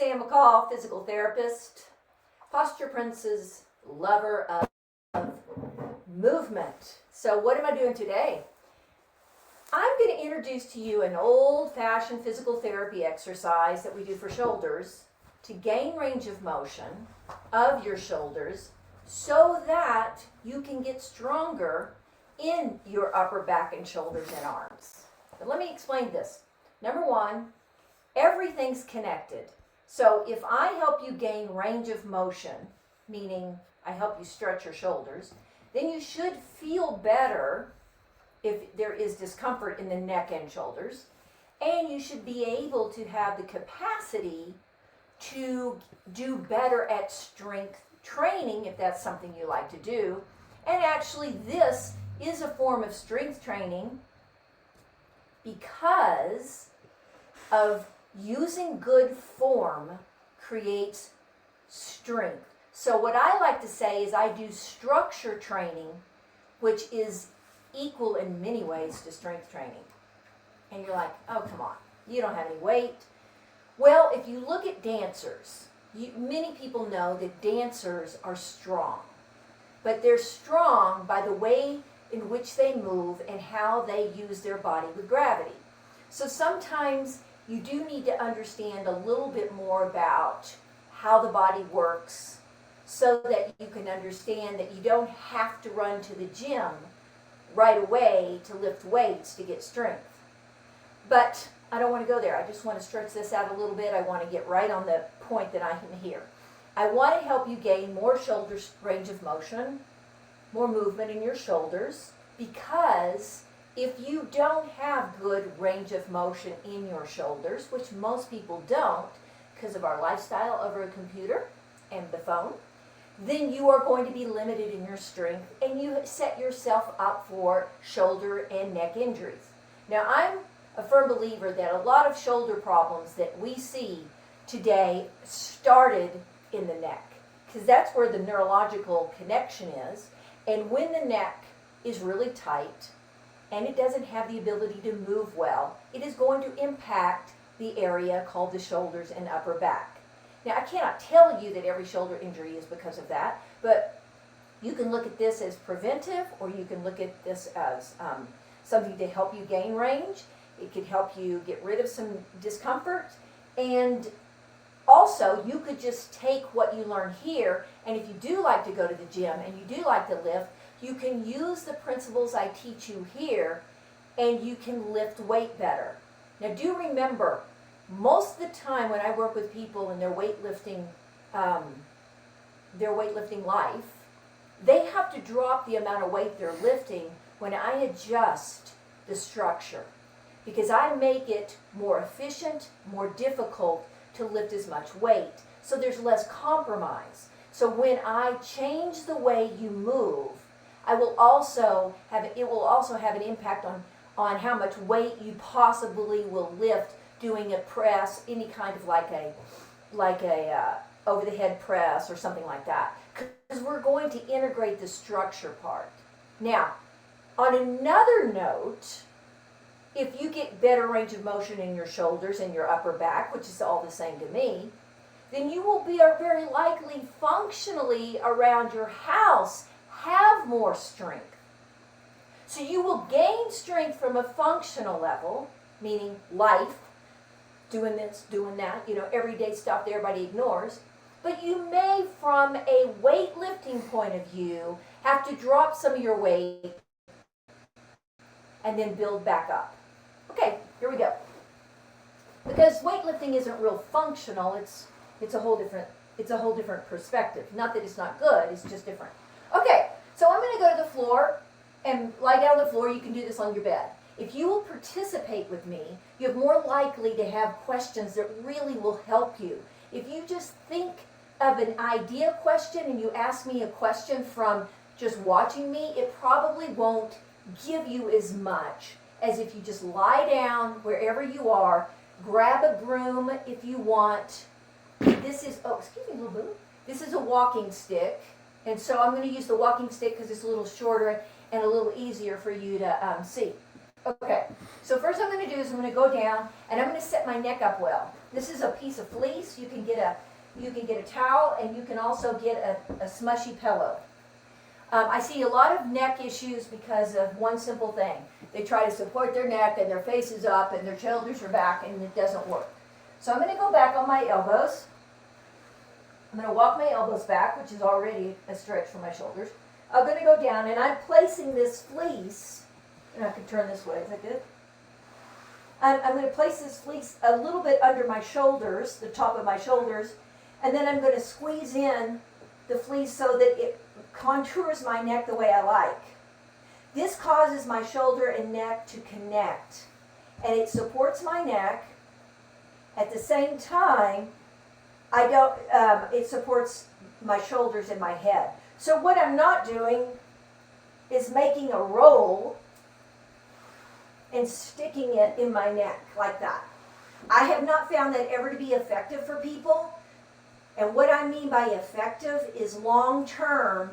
Sam McCall, physical therapist, posture princess, lover of movement. So what am I doing today? I'm going to introduce to you an old-fashioned physical therapy exercise that we do for shoulders to gain range of motion of your shoulders so that you can get stronger in your upper back and shoulders and arms. But let me explain this. Number one, everything's connected. So if I help you gain range of motion, meaning I help you stretch your shoulders, then you should feel better if there is discomfort in the neck and shoulders, and you should be able to have the capacity to do better at strength training if that's something you like to do. And actually this is a form of strength training because of using good form creates strength. So what I like to say is I do structure training, which is equal in many ways to strength training. And you're like, oh, come on, you don't have any weight. Well, if you look at dancers, many people know that dancers are strong. But they're strong by the way in which they move and how they use their body with gravity. So sometimes you do need to understand a little bit more about how the body works so that you can understand that you don't have to run to the gym right away to lift weights to get strength. But I don't want to go there. I just want to stretch this out a little bit. I want to get right on the point that I am here. I want to help you gain more shoulder range of motion, more movement in your shoulders, because if you don't have good range of motion in your shoulders, which most people don't because of our lifestyle over a computer and the phone, then you are going to be limited in your strength and you set yourself up for shoulder and neck injuries. Now, I'm a firm believer that a lot of shoulder problems that we see today started in the neck, because that's where the neurological connection is. And when the neck is really tight and it doesn't have the ability to move well, it is going to impact the area called the shoulders and upper back. Now, I cannot tell you that every shoulder injury is because of that, but you can look at this as preventive, or you can look at this as something to help you gain range. It could help you get rid of some discomfort, and also you could just take what you learn here, and if you do like to go to the gym and you do like to lift, you can use the principles I teach you here and you can lift weight better. Now, do remember, most of the time when I work with people in their weightlifting life, they have to drop the amount of weight they're lifting when I adjust the structure, because I make it more efficient, more difficult to lift as much weight. So there's less compromise. So when I change the way you move, it will also have an impact on how much weight you possibly will lift doing a press, any kind of like a over the head press or something like that, because we're going to integrate the structure part. Now, on another note, if you get better range of motion in your shoulders and your upper back, which is all the same to me, then you will be very likely functionally around your house have more strength. So you will gain strength from a functional level, meaning life, doing this, doing that, everyday stuff that everybody ignores. But you may, from a weightlifting point of view, have to drop some of your weight and then build back up. Okay, here we go. Because weightlifting isn't real functional, it's a whole different perspective. Not that it's not good, it's just different. Okay, so I'm going to go to the floor and lie down on the floor. You can do this on your bed. If you will participate with me, you're more likely to have questions that really will help you. If you just think of an idea question and you ask me a question from just watching me, it probably won't give you as much as if you just lie down wherever you are, grab a broom if you want. This is, excuse me, little boo. This is a walking stick, and so I'm going to use the walking stick because it's a little shorter and a little easier for you to see. Okay, so first I'm going to do is I'm going to go down and I'm going to set my neck up well. This is a piece of fleece. You can get a towel, and you can also get a smushy pillow. I see a lot of neck issues because of one simple thing. They try to support their neck and their face is up and their shoulders are back, and it doesn't work. So I'm going to go back on my elbows. I'm going to walk my elbows back, which is already a stretch for my shoulders. I'm going to go down, and I'm placing this fleece, and I can turn this way. Is that good? I'm going to place this fleece a little bit under my shoulders, the top of my shoulders, and then I'm going to squeeze in the fleece so that it contours my neck the way I like. This causes my shoulder and neck to connect, and it supports my neck. At the same time, it supports my shoulders and my head. So what I'm not doing is making a roll and sticking it in my neck like that. I have not found that ever to be effective for people. And what I mean by effective is long term,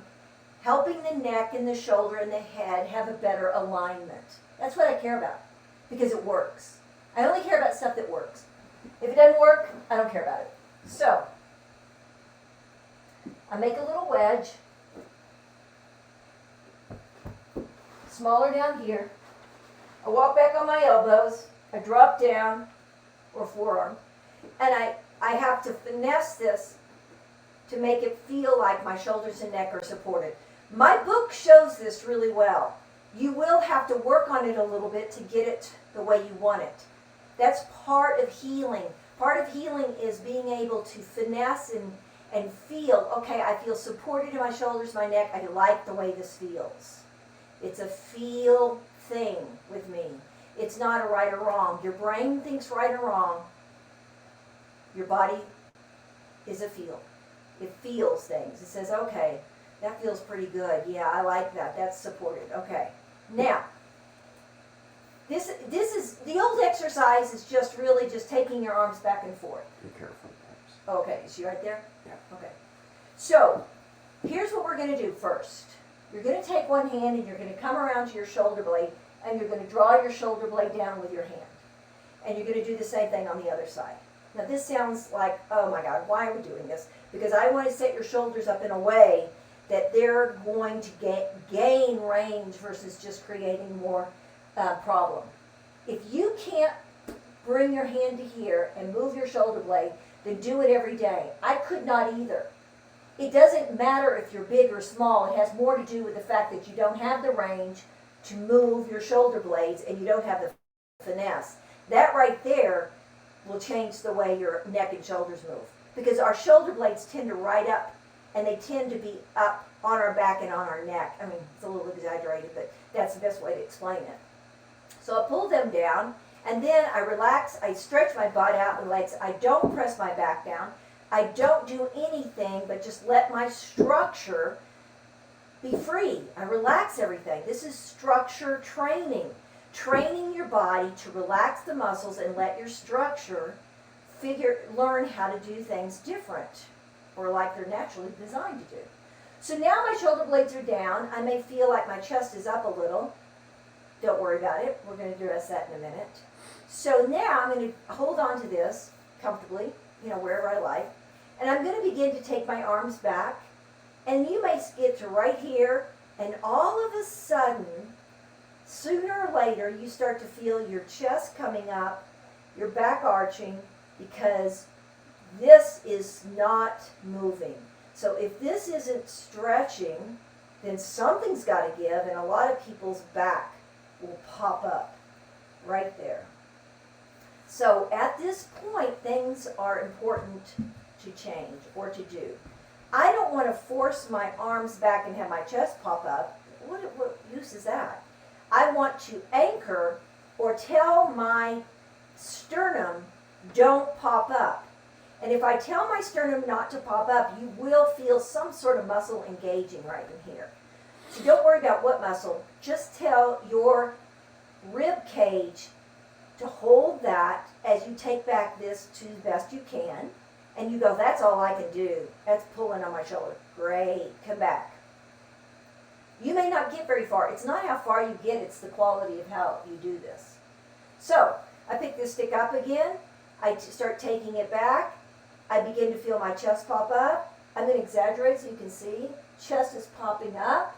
helping the neck and the shoulder and the head have a better alignment. That's what I care about, because it works. I only care about stuff that works. If it doesn't work, I don't care about it. So, I make a little wedge, smaller down here. I walk back on my elbows, I drop down, or forearm, and I have to finesse this to make it feel like my shoulders and neck are supported. My book shows this really well. You will have to work on it a little bit to get it the way you want it. That's part of healing. Part of healing is being able to finesse and feel, okay, I feel supported in my shoulders, my neck, I like the way this feels. It's a feel thing with me. It's not a right or wrong. Your brain thinks right or wrong. Your body is a feel. It feels things. It says, okay, that feels pretty good. Yeah, I like that. That's supported. Okay. Now, this is, the old exercise is just really just taking your arms back and forth. Be careful, perhaps. Okay, is she right there? Yeah. Okay. So, here's what we're going to do first. You're going to take one hand and you're going to come around to your shoulder blade, and you're going to draw your shoulder blade down with your hand. And you're going to do the same thing on the other side. Now this sounds like, oh my God, why are we doing this? Because I want to set your shoulders up in a way that they're going to gain range versus just creating more problem. If you can't bring your hand to here and move your shoulder blade, then do it every day. I could not either. It doesn't matter if you're big or small. It has more to do with the fact that you don't have the range to move your shoulder blades and you don't have the finesse. That right there will change the way your neck and shoulders move. Because our shoulder blades tend to ride up, and they tend to be up on our back and on our neck. I mean, it's a little exaggerated, but that's the best way to explain it. So I pull them down, and then I relax, I stretch my butt out and legs. I don't press my back down. I don't do anything but just let my structure be free. I relax everything. This is structure training. Training your body to relax the muscles and let your structure learn how to do things different, or like they're naturally designed to do. So now my shoulder blades are down. I may feel like my chest is up a little. Don't worry about it. We're going to address that in a minute. So now I'm going to hold on to this comfortably, wherever I like. And I'm going to begin to take my arms back. And you may get to right here, and all of a sudden, sooner or later, you start to feel your chest coming up, your back arching, because this is not moving. So if this isn't stretching, then something's got to give, and a lot of people's back will pop up right there. So at this point, things are important to change or to do. I don't want to force my arms back and have my chest pop up. What use is that? I want to anchor or tell my sternum, don't pop up. And if I tell my sternum not to pop up, you will feel some sort of muscle engaging right in here. So don't worry about what muscle. Just tell your rib cage to hold that as you take back this to the best you can. And you go, that's all I can do. That's pulling on my shoulder. Great. Come back. You may not get very far. It's not how far you get, it's the quality of how you do this. So, I pick this stick up again. I start taking it back. I begin to feel my chest pop up. I'm going to exaggerate so you can see. Chest is popping up.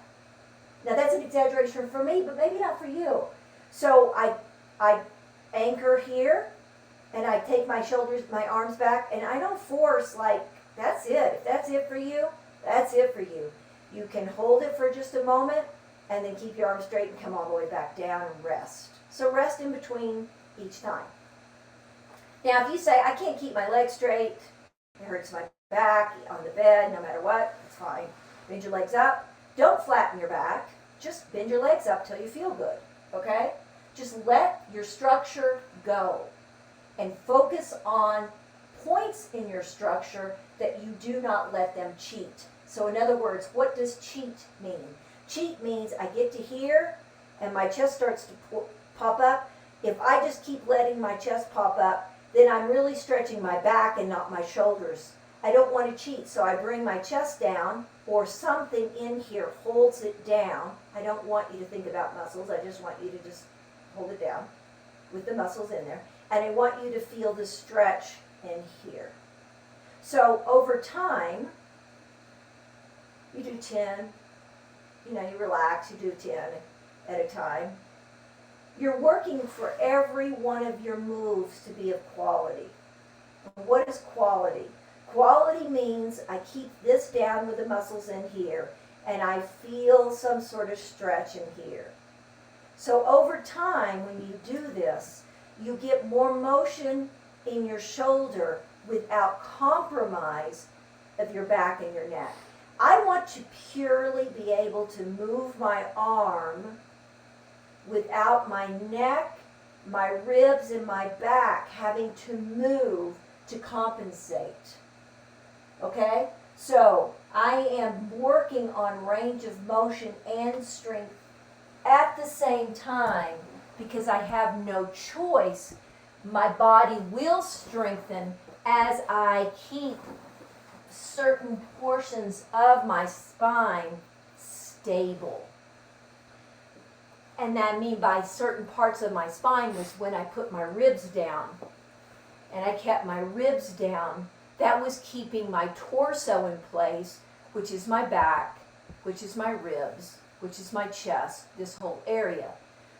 Now that's an exaggeration for me, but maybe not for you. So I anchor here, and I take my shoulders, my arms back, and I don't force like, that's it. If that's it for you, that's it for you. You can hold it for just a moment, and then keep your arms straight and come all the way back down and rest. So rest in between each time. Now if you say, I can't keep my legs straight, it hurts my back on the bed, no matter what, it's fine. Bend your legs up. Don't flatten your back. Just bend your legs up till you feel good, okay? Just let your structure go and focus on points in your structure that you do not let them cheat. So in other words, what does cheat mean? Cheat means I get to here and my chest starts to pop up. If I just keep letting my chest pop up, then I'm really stretching my back and not my shoulders. I don't want to cheat, so I bring my chest down, or something in here holds it down. I don't want you to think about muscles. I just want you to just hold it down with the muscles in there. And I want you to feel the stretch in here. So over time, you do 10, you relax, you do 10 at a time. You're working for every one of your moves to be of quality. And what is quality? Quality means I keep this down with the muscles in here, and I feel some sort of stretch in here. So over time, when you do this, you get more motion in your shoulder without compromise of your back and your neck. I want to purely be able to move my arm without my neck, my ribs, and my back having to move to compensate. Okay? So I am working on range of motion and strength at the same time because I have no choice. My body will strengthen as I keep certain portions of my spine stable. And that I mean by certain parts of my spine was when I put my ribs down. And I kept my ribs down. That was keeping my torso in place, which is my back, which is my ribs, which is my chest, this whole area.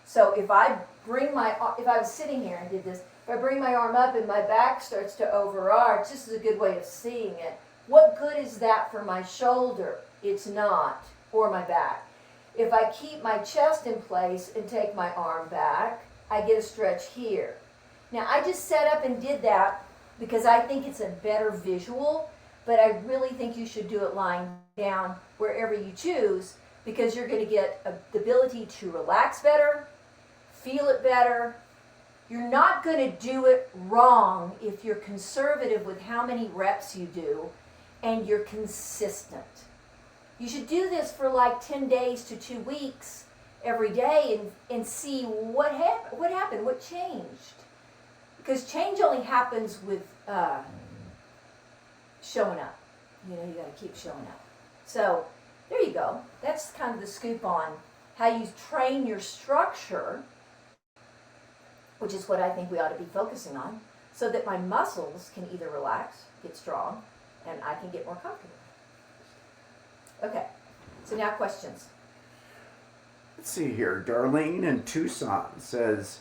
So if I was sitting here and did this, if I bring my arm up and my back starts to overarch, this is a good way of seeing it. What good is that for my shoulder? It's not, or my back. If I keep my chest in place and take my arm back, I get a stretch here. Now I just set up and did that because I think it's a better visual, but I really think you should do it lying down wherever you choose because you're going to get the ability to relax better, feel it better. You're not going to do it wrong if you're conservative with how many reps you do and you're consistent. You should do this for like 10 days to 2 weeks every day and see what happened, what changed. Because change only happens with showing up. You got to keep showing up. So there you go. That's kind of the scoop on how you train your structure, which is what I think we ought to be focusing on, so that my muscles can either relax, get strong, and I can get more comfortable. Okay, so now questions. Let's see here. Darlene in Tucson says,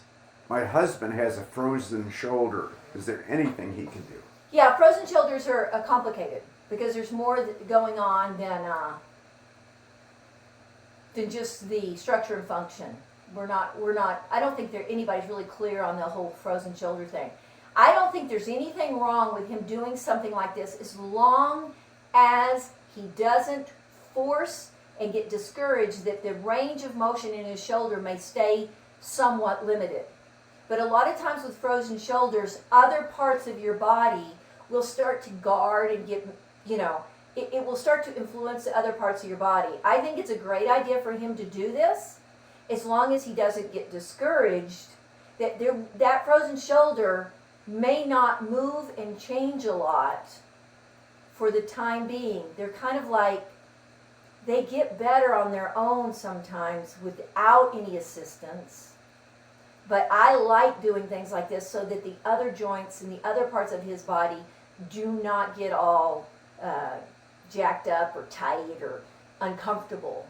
my husband has a frozen shoulder. Is there anything he can do? Yeah, frozen shoulders are complicated because there's more going on than just the structure and function. I don't think anybody's really clear on the whole frozen shoulder thing. I don't think there's anything wrong with him doing something like this as long as he doesn't force and get discouraged that the range of motion in his shoulder may stay somewhat limited. But a lot of times with frozen shoulders, other parts of your body will start to guard and get, it will start to influence the other parts of your body. I think it's a great idea for him to do this as long as he doesn't get discouraged that frozen shoulder may not move and change a lot for the time being. They're kind of like, They get better on their own sometimes without any assistance. But I like doing things like this so that the other joints and the other parts of his body do not get all jacked up or tight or uncomfortable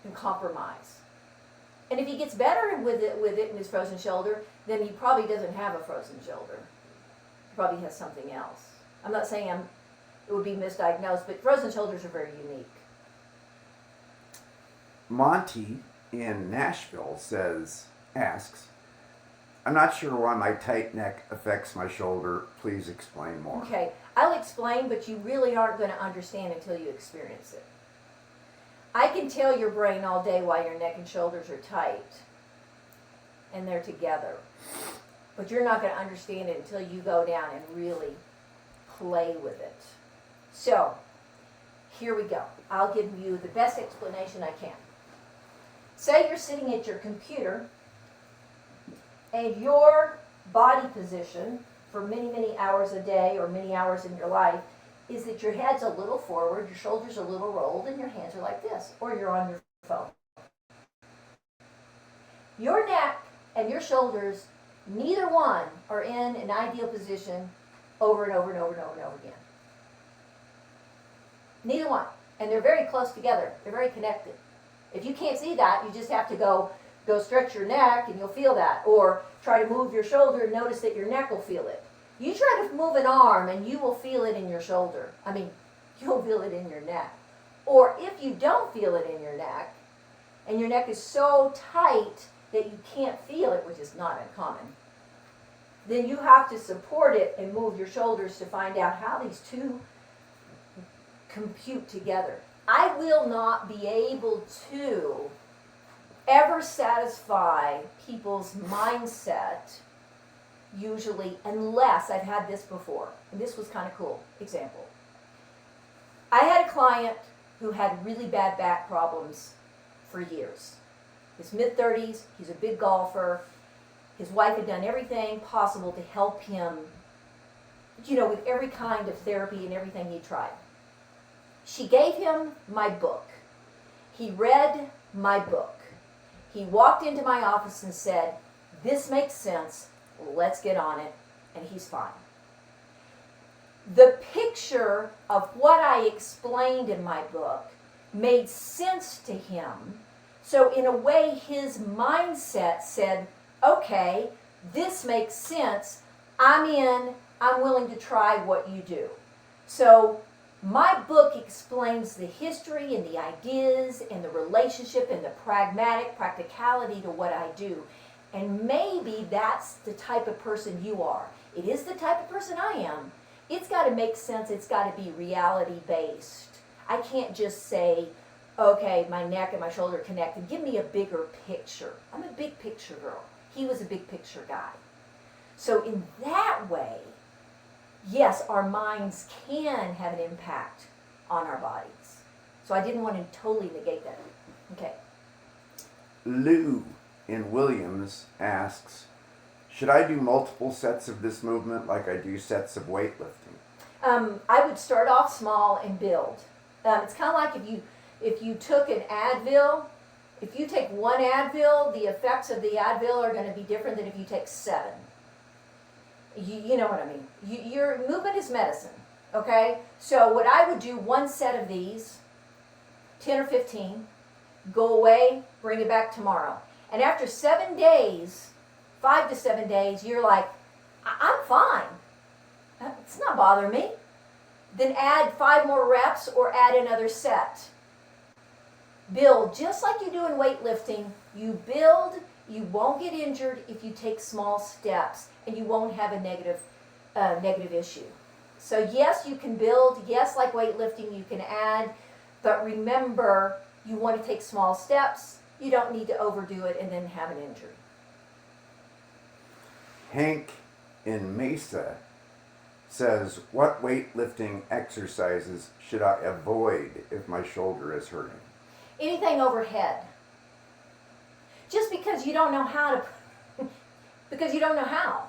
and compromised. And if he gets better with it in his frozen shoulder, then he probably doesn't have a frozen shoulder. He probably has something else. I'm not saying it would be misdiagnosed, but frozen shoulders are very unique. Monty in Nashville asks, I'm not sure why my tight neck affects my shoulder. Please explain more. Okay, I'll explain, but you really aren't going to understand until you experience it. I can tell your brain all day why your neck and shoulders are tight and they're together. But you're not going to understand it until you go down and really play with it. So, here we go. I'll give you the best explanation I can. Say you're sitting at your computer and your body position for many, many hours a day or many hours in your life is that your head's a little forward, your shoulders are a little rolled, and your hands are like this, or you're on your phone. Your neck and your shoulders, neither one are in an ideal position over and over and over and over and over again. Neither one. And they're very close together. They're very connected. If you can't see that, you just have to go stretch your neck and you'll feel that. Or try to move your shoulder and notice that your neck will feel it. You try to move an arm and you will feel it in your shoulder. You'll feel it in your neck. Or if you don't feel it in your neck, and your neck is so tight that you can't feel it, which is not uncommon, then you have to support it and move your shoulders to find out how these two compute together. I will not be able to ever satisfy people's mindset usually unless I've had this before. And this was kind of cool. Example. I had a client who had really bad back problems for years. His mid-30s, he's a big golfer. His wife had done everything possible to help him, with every kind of therapy and everything he tried. She gave him my book. He read my book. He walked into my office and said, "This makes sense. Let's get on it," and he's fine. The picture of what I explained in my book made sense to him. So in a way, his mindset said, okay, this makes sense. I'm in. I'm willing to try what you do. So my book explains the history and the ideas and the relationship and the practicality to what I do. And maybe that's the type of person you are. It is the type of person I am. It's got to make sense. It's got to be reality-based. I can't just say, okay, my neck and my shoulder connected. Give me a bigger picture. I'm a big picture girl. He was a big picture guy. So in that way, yes, our minds can have an impact on our bodies. So I didn't want to totally negate that. Okay. Lou in Williams asks, should I do multiple sets of this movement like I do sets of weightlifting? I would start off small and build. It's kind of like if you took an Advil. If you take one Advil, the effects of the Advil are going to be different than if you take 7. You know what I mean. Your movement is medicine, okay? So what I would do, one set of these, 10 or 15, go away, bring it back tomorrow. And after 7 days, 5 to 7 days, you're like, I'm fine. It's not bothering me. Then add 5 more reps or add another set. Build, just like you do in weightlifting. You build, you won't get injured if you take small steps, and you won't have a negative issue. So yes, you can build. Yes, like weightlifting, you can add. But remember, you want to take small steps. You don't need to overdo it and then have an injury. Hank in Mesa says, what weightlifting exercises should I avoid if my shoulder is hurting? Anything overhead. Just because you don't know how to, because you don't know how.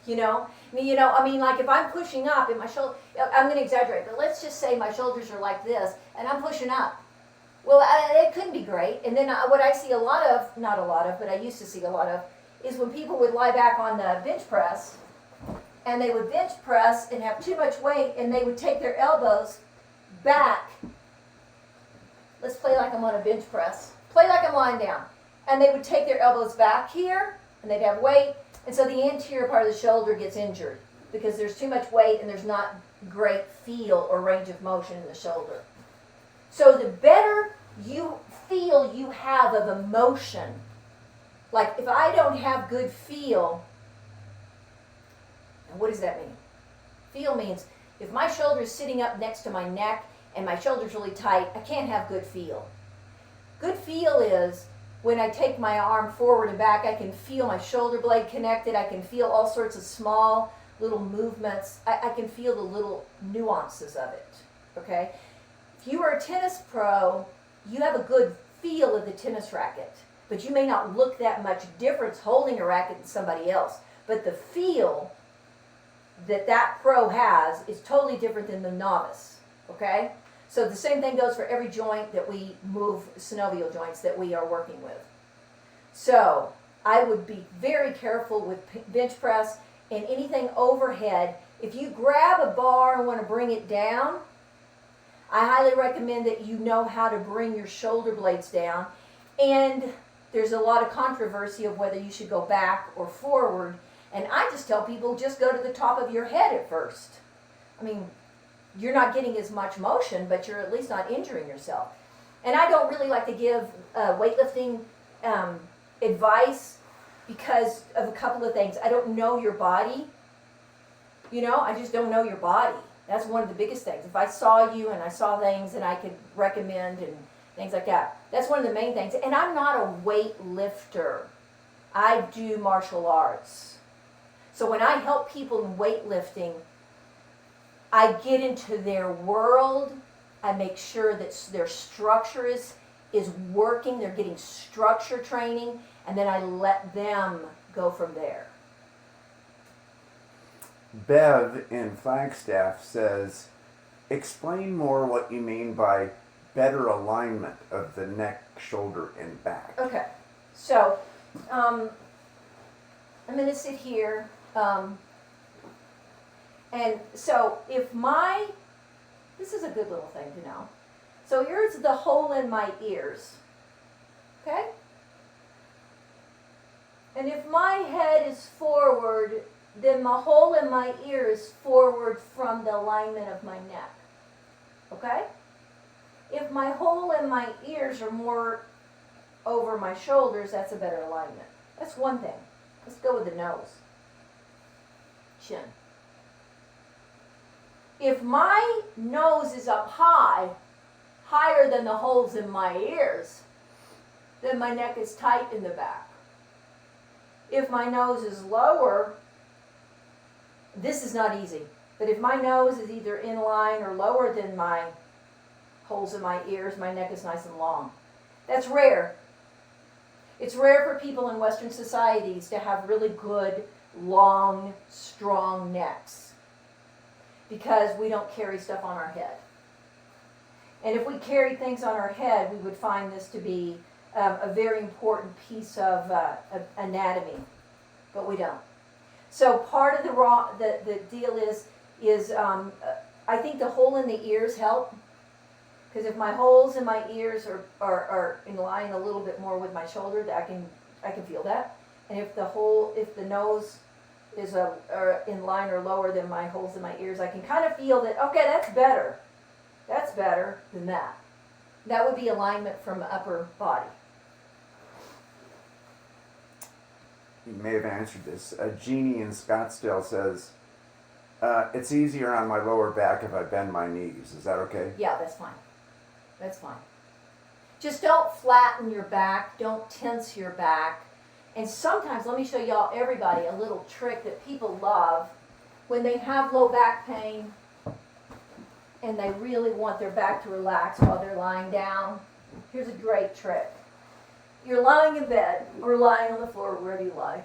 Like if I'm pushing up and my shoulder, I'm going to exaggerate, but let's just say my shoulders are like this and I'm pushing up. Well, it couldn't be great. And then what I see a lot of, not a lot of, but I used to see a lot of, is when people would lie back on the bench press, and they would bench press and have too much weight, and they would take their elbows back. Let's play like I'm on a bench press. Play like I'm lying down. And they would take their elbows back here, and they'd have weight, and so the anterior part of the shoulder gets injured because there's too much weight and there's not great feel or range of motion in the shoulder. So the better you feel you have of emotion, like if I don't have good feel, and what does that mean? Feel means if my shoulder is sitting up next to my neck and my shoulder's really tight, I can't have good feel. Good feel is when I take my arm forward and back, I can feel my shoulder blade connected. I can feel all sorts of small little movements. I can feel the little nuances of it, okay? If you are a tennis pro, you have a good feel of the tennis racket, but you may not look that much difference holding a racket than somebody else. But the feel that that pro has is totally different than the novice, okay? So the same thing goes for every joint that we move, synovial joints that we are working with. So I would be very careful with bench press and anything overhead. If you grab a bar and want to bring it down, I highly recommend that you know how to bring your shoulder blades down. And there's a lot of controversy of whether you should go back or forward. And I just tell people, just go to the top of your head at first. I mean, you're not getting as much motion, but you're at least not injuring yourself. And I don't really like to give weightlifting advice because of a couple of things. I don't know your body. You know, I just don't know your body. That's one of the biggest things. If I saw you and I saw things and I could recommend and things like that, that's one of the main things. And I'm not a weightlifter. I do martial arts. So when I help people in weightlifting, I get into their world. I make sure that their structure is working. They're getting structure training. And then I let them go from there. Bev in Flagstaff says, explain more what you mean by better alignment of the neck, shoulder, and back. Okay, so I'm going to sit here. And so if this is a good little thing to know. So here's the hole in my ears. Okay? And if my head is forward, then my hole in my ear is forward from the alignment of my neck. Okay? If my hole in my ears are more over my shoulders, that's a better alignment. That's one thing. Let's go with the nose. Chin. If my nose is up high, higher than the holes in my ears, then my neck is tight in the back. If my nose is lower, this is not easy, but if my nose is either in line or lower than my holes in my ears, my neck is nice and long. That's rare. It's rare for people in Western societies to have really good, long, strong necks because we don't carry stuff on our head. And if we carried things on our head, we would find this to be a very important piece of anatomy, but we don't. So part of the deal is I think the hole in the ears help, because if my holes in my ears are in line a little bit more with my shoulder, I can feel that. And if the nose is in line or lower than my holes in my ears, I can kind of feel that, okay, that's better. That's better than that. That would be alignment from the upper body. You may have answered this. Jeannie in Scottsdale says, it's easier on my lower back if I bend my knees. Is that okay? Yeah, that's fine. That's fine. Just don't flatten your back. Don't tense your back. And sometimes, let me show y'all, everybody, a little trick that people love. When they have low back pain and they really want their back to relax while they're lying down, here's a great trick. You're lying in bed or lying on the floor, wherever you lie.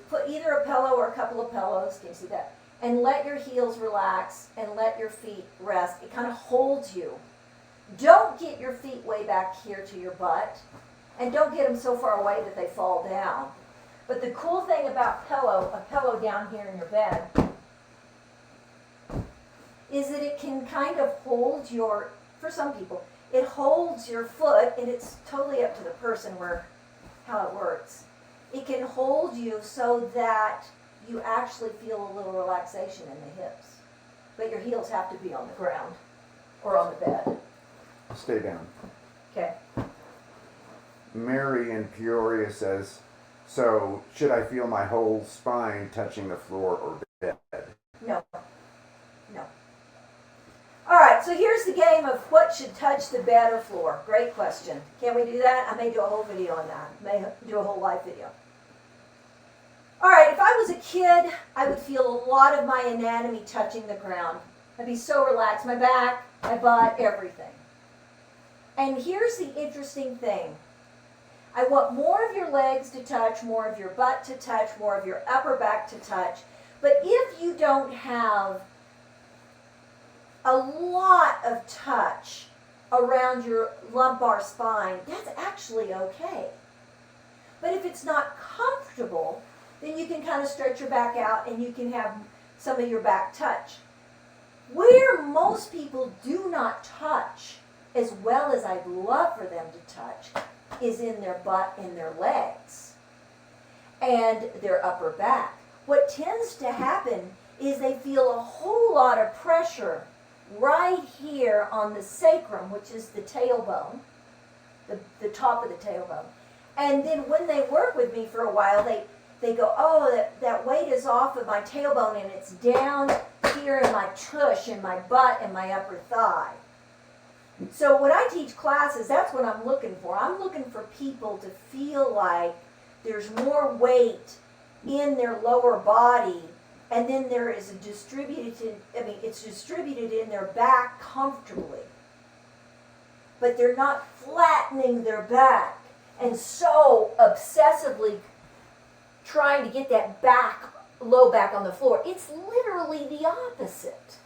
Put either a pillow or a couple of pillows, can you see that? And let your heels relax and let your feet rest. It kind of holds you. Don't get your feet way back here to your butt, and don't get them so far away that they fall down. But the cool thing about a pillow down here in your bed, is that it can kind of hold for some people, it holds your foot, and it's totally up to the person how it works. It can hold you so that you actually feel a little relaxation in the hips. But your heels have to be on the ground or on the bed. Stay down. Okay. Mary in Peoria says, so should I feel my whole spine touching the floor or bed? No. All right, so here's the game of what should touch the bed or floor. Great question. Can we do that? I may do a whole video on that. I may do a whole live video. All right, if I was a kid, I would feel a lot of my anatomy touching the ground. I'd be so relaxed. My back, my butt, everything. And here's the interesting thing. I want more of your legs to touch, more of your butt to touch, more of your upper back to touch. But if you don't have a lot of touch around your lumbar spine, that's actually okay. But if it's not comfortable, then you can kind of stretch your back out and you can have some of your back touch. Where most people do not touch as well as I'd love for them to touch is in their butt and their legs and their upper back. What tends to happen is they feel a whole lot of pressure right here on the sacrum, which is the tailbone, the top of the tailbone. And then when they work with me for a while, they go, oh, that weight is off of my tailbone and it's down here in my tush, in my butt, and my upper thigh. So when I teach classes, that's what I'm looking for. I'm looking for people to feel like there's more weight in their lower body, and then there is it's distributed in their back comfortably. But they're not flattening their back and so obsessively trying to get that low back on the floor. It's literally the opposite.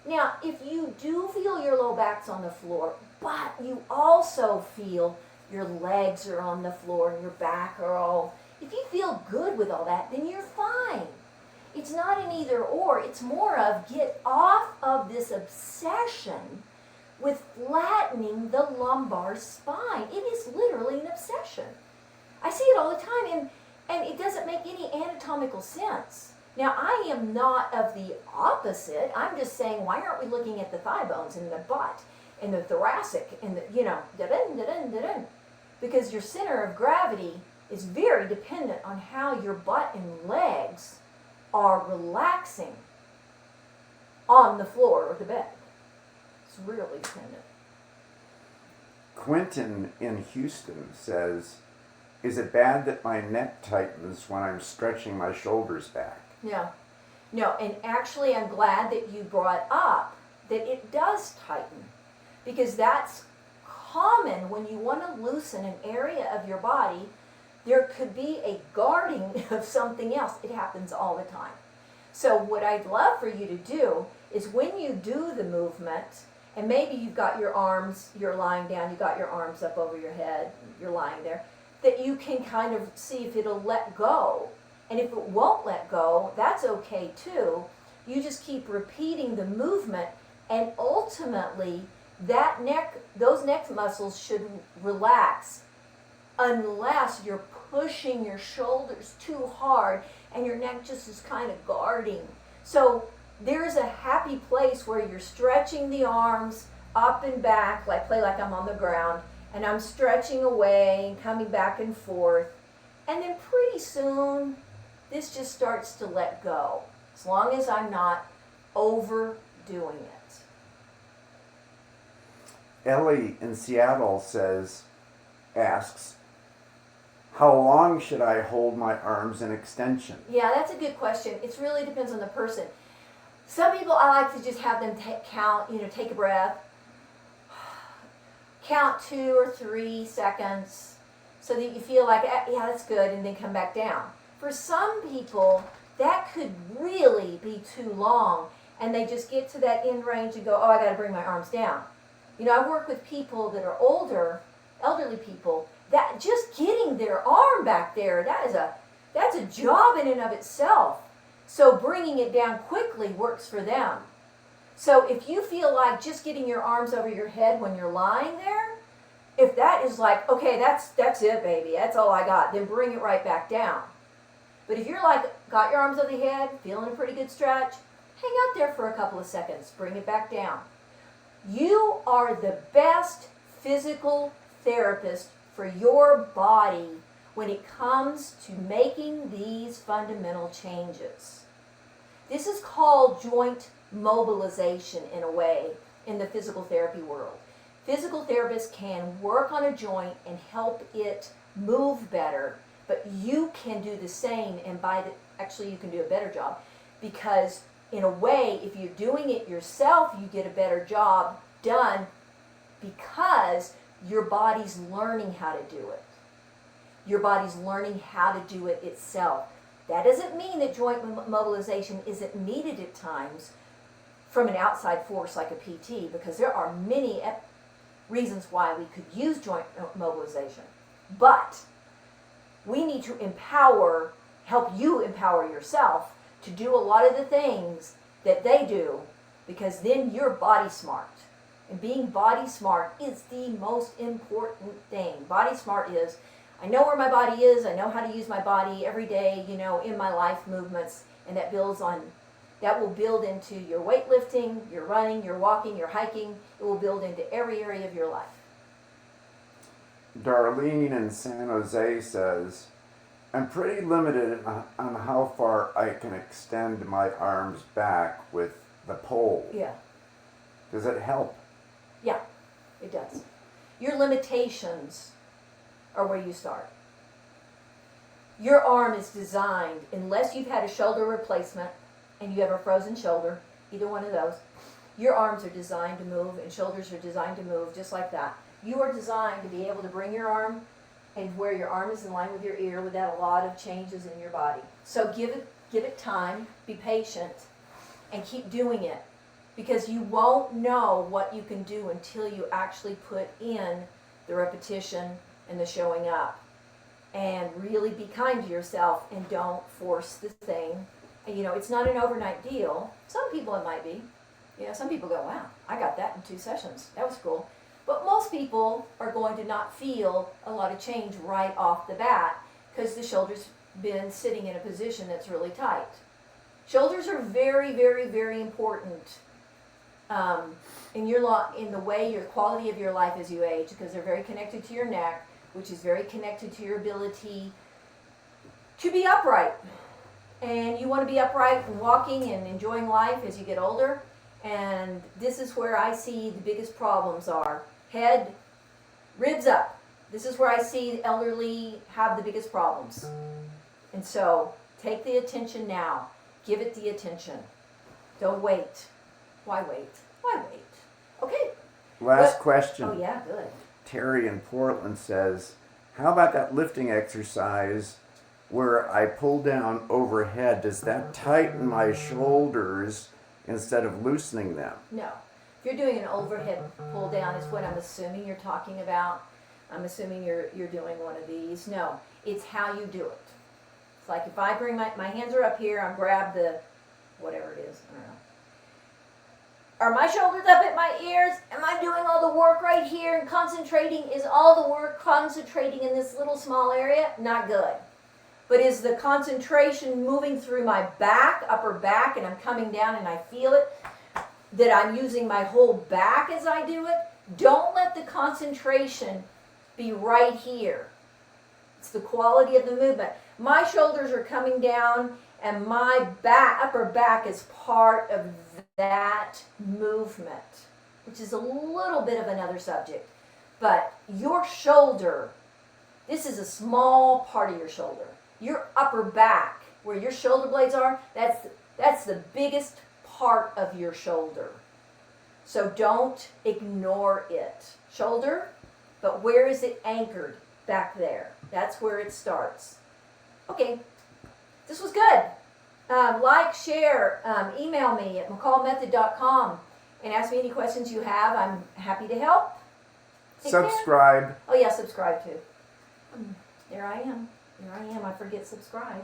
Now, if you do feel your low back's on the floor, but you also feel your legs are on the floor and your back are all, if you feel good with all that, then you're fine. It's not an either or. It's more of get off of this obsession with flattening the lumbar spine. It is literally an obsession. I see it all the time, and it doesn't make any anatomical sense. Now, I am not of the opposite. I'm just saying, why aren't we looking at the thigh bones and the butt and the thoracic and the, da-dun, da-dun, da-dun. Because your center of gravity is very dependent on how your butt and legs are relaxing on the floor or the bed. It's really dependent. Quentin in Houston says, is it bad that my neck tightens when I'm stretching my shoulders back? No, and actually I'm glad that you brought up that it does tighten, because that's common when you want to loosen an area of your body. There could be a guarding of something else. It happens all the time. So what I'd love for you to do is when you do the movement, and maybe you've got your arms, you're lying down, you've got your arms up over your head, you're lying there, that you can kind of see if it'll let go. And if it won't let go, that's okay too. You just keep repeating the movement, and ultimately those neck muscles should relax unless you're pushing your shoulders too hard and your neck just is kind of guarding. So there's a happy place where you're stretching the arms up and back, play like I'm on the ground, and I'm stretching away and coming back and forth. And then pretty soon, this just starts to let go, as long as I'm not overdoing it. Ellie in Seattle asks, how long should I hold my arms in extension? Yeah, that's a good question. It really depends on the person. Some people, I like to just have them count, take a breath, count 2 or 3 seconds, so that you feel like, yeah, that's good, and then come back down. For some people, that could really be too long, and they just get to that end range and go, oh, I got to bring my arms down. I work with people that are older, elderly people, that just getting their arm back there, that's a job in and of itself. So bringing it down quickly works for them. So if you feel like just getting your arms over your head when you're lying there, if that is like, okay, that's it, baby, that's all I got, then bring it right back down. But if you're like, got your arms over the head, feeling a pretty good stretch, hang out there for a couple of seconds, bring it back down. You are the best physical therapist for your body when it comes to making these fundamental changes. This is called joint mobilization in a way in the physical therapy world. Physical therapists can work on a joint and help it move better, but you can do the same, and actually you can do a better job, because in a way, if you're doing it yourself, you get a better job done because your body's learning how to do it. Your body's learning how to do it itself. That doesn't mean that joint mobilization isn't needed at times from an outside force like a PT, because there are many reasons why we could use joint mobilization. But we need to help you empower yourself to do a lot of the things that they do, because then you're body smart. And being body smart is the most important thing. Body smart is, I know where my body is, I know how to use my body every day, in my life movements, and that will build into your weightlifting, your running, your walking, your hiking. It will build into every area of your life. Darlene in San Jose says, I'm pretty limited on how far I can extend my arms back with the pole. Yeah. Does it help? Yeah, it does. Your limitations are where you start. Your arm is designed, unless you've had a shoulder replacement and you have a frozen shoulder, either one of those, your arms are designed to move and shoulders are designed to move just like that. You are designed to be able to bring your arm and where your arm is in line with your ear without a lot of changes in your body. So give it time, be patient, and keep doing it, because you won't know what you can do until you actually put in the repetition and the showing up. And really be kind to yourself and don't force the thing. And, it's not an overnight deal. Some people it might be. Some people go, wow, I got that in 2 sessions. That was cool. But most people are going to not feel a lot of change right off the bat because the shoulder's been sitting in a position that's really tight. Shoulders are very, very, very important in the way your quality of your life as you age, because they're very connected to your neck, which is very connected to your ability to be upright. And you want to be upright and walking and enjoying life as you get older. And this is where I see the biggest problems are. Head, ribs up. This is where I see the elderly have the biggest problems. And so, take the attention now. Give it the attention. Don't wait. Why wait? Why wait? Okay. Last question. Oh yeah, good. Terry in Portland says, how about that lifting exercise where I pull down overhead? Does that tighten my shoulders instead of loosening them? No. If you're doing an overhead pull down is what I'm assuming you're talking about. I'm assuming you're doing one of these. No, it's how you do it. It's like if I bring my hands are up here, I'm grab the, whatever it is, I don't know. Are my shoulders up at my ears? Am I doing all the work right here and concentrating? Is all the work concentrating in this little small area? Not good. But is the concentration moving through my back, upper back, and I'm coming down and I feel it? That I'm using my whole back as I do it? Don't let the concentration be right here. It's the quality of the movement. My shoulders are coming down and my upper back is part of that movement, which is a little bit of another subject. But your shoulder, this is a small part of your shoulder. Your upper back, where your shoulder blades are, that's the biggest part of your shoulder. So don't ignore it. Shoulder, but where is it anchored? Back there. That's where it starts. Okay, this was good. Like, share, email me at McCallMethod.com, and ask me any questions you have. I'm happy to help. Take care. Subscribe. Oh yeah, subscribe too. There I am. I forget subscribe.